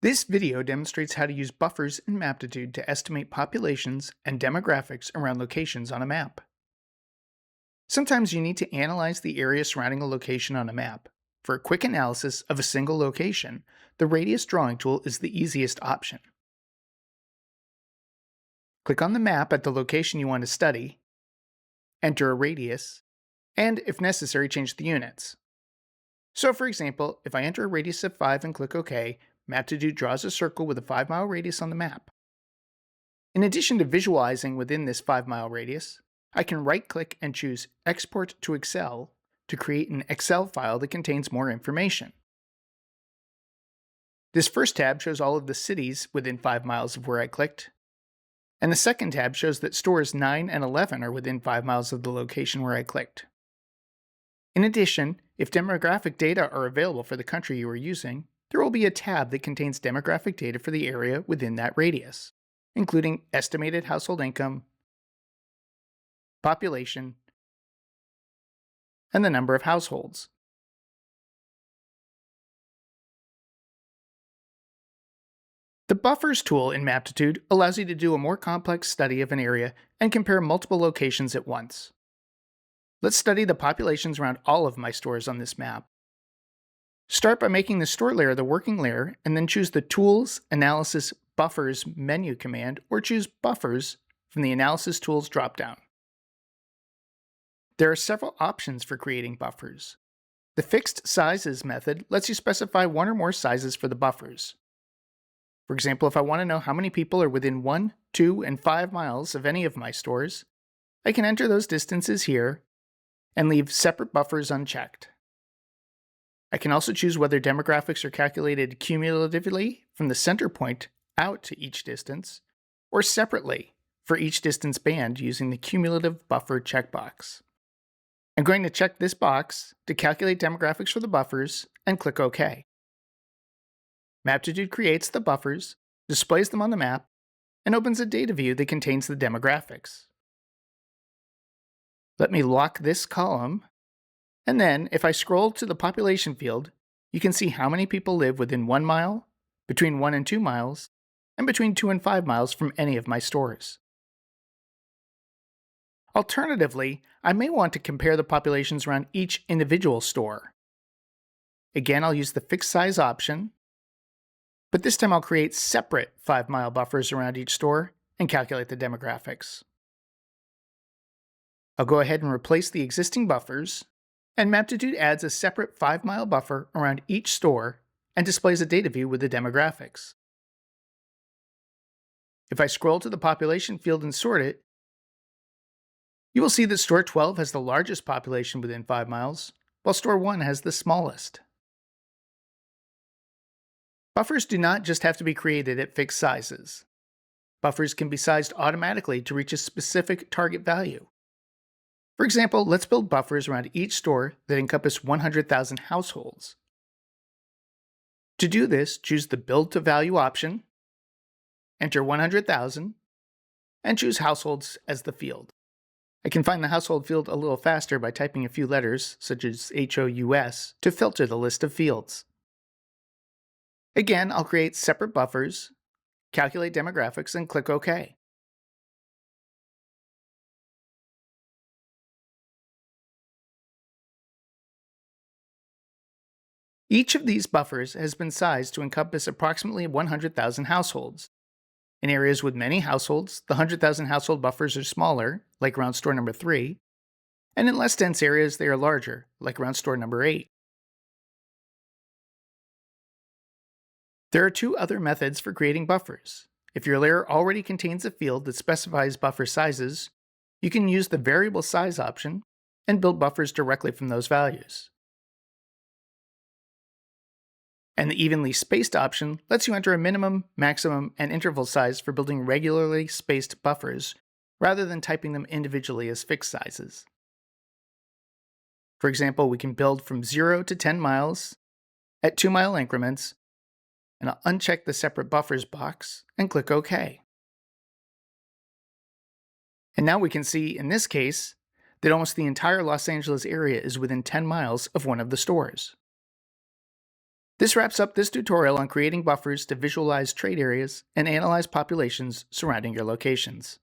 This video demonstrates how to use buffers in Maptitude to estimate populations and demographics around locations on a map. Sometimes you need to analyze the area surrounding a location on a map. For a quick analysis of a single location, the radius drawing tool is the easiest option. Click on the map at the location you want to study, enter a radius, and if necessary, change the units. So for example, if I enter a radius of 5 and click OK, Maptitude draws a circle with a 5-mile radius on the map. In addition to visualizing within this 5-mile radius, I can right-click and choose Export to Excel to create an Excel file that contains more information. This first tab shows all of the cities within 5 miles of where I clicked, and the second tab shows that stores 9 and 11 are within 5 miles of the location where I clicked. In addition, if demographic data are available for the country you are using, there will be a tab that contains demographic data for the area within that radius, including estimated household income, population, and the number of households. The Buffers tool in Maptitude allows you to do a more complex study of an area and compare multiple locations at once. Let's study the populations around all of my stores on this map. Start by making the store layer the working layer, and then choose the Tools, Analysis, Buffers menu command, or choose Buffers from the Analysis Tools dropdown. There are several options for creating buffers. The Fixed Sizes method lets you specify one or more sizes for the buffers. For example, if I want to know how many people are within 1, 2, and 5 miles of any of my stores, I can enter those distances here and leave separate buffers unchecked. I can also choose whether demographics are calculated cumulatively from the center point out to each distance, or separately for each distance band using the cumulative buffer checkbox. I'm going to check this box to calculate demographics for the buffers and click OK. Maptitude creates the buffers, displays them on the map, and opens a data view that contains the demographics. Let me lock this column, and then if I scroll to the population field, you can see how many people live within 1 mile, between 1 and 2 miles, and between 2 and 5 miles from any of my stores. Alternatively, I may want to compare the populations around each individual store. Again, I'll use the Fixed Size option, but this time I'll create separate 5-mile buffers around each store and calculate the demographics. I'll go ahead and replace the existing buffers, and Maptitude adds a separate 5-mile buffer around each store and displays a data view with the demographics. If I scroll to the population field and sort it, you will see that store 12 has the largest population within 5 miles, while store 1 has the smallest. Buffers do not just have to be created at fixed sizes. Buffers can be sized automatically to reach a specific target value. For example, let's build buffers around each store that encompass 100,000 households. To do this, choose the Build to Value option, enter 100,000, and choose Households as the field. I can find the household field a little faster by typing a few letters, such as HOUS, to filter the list of fields. Again, I'll create separate buffers, calculate demographics, and click OK. Each of these buffers has been sized to encompass approximately 100,000 households. In areas with many households, the 100,000 household buffers are smaller, like around store number 3, and in less dense areas they are larger, like around store number 8. There are 2 other methods for creating buffers. If your layer already contains a field that specifies buffer sizes, you can use the Variable Size option and build buffers directly from those values. And the Evenly Spaced option lets you enter a minimum, maximum, and interval size for building regularly spaced buffers, rather than typing them individually as fixed sizes. For example, we can build from 0 to 10 miles at 2-mile increments, and I'll uncheck the Separate Buffers box and click OK. And now we can see, in this case, that almost the entire Los Angeles area is within 10 miles of one of the stores. This wraps up this tutorial on creating buffers to visualize trade areas and analyze populations surrounding your locations.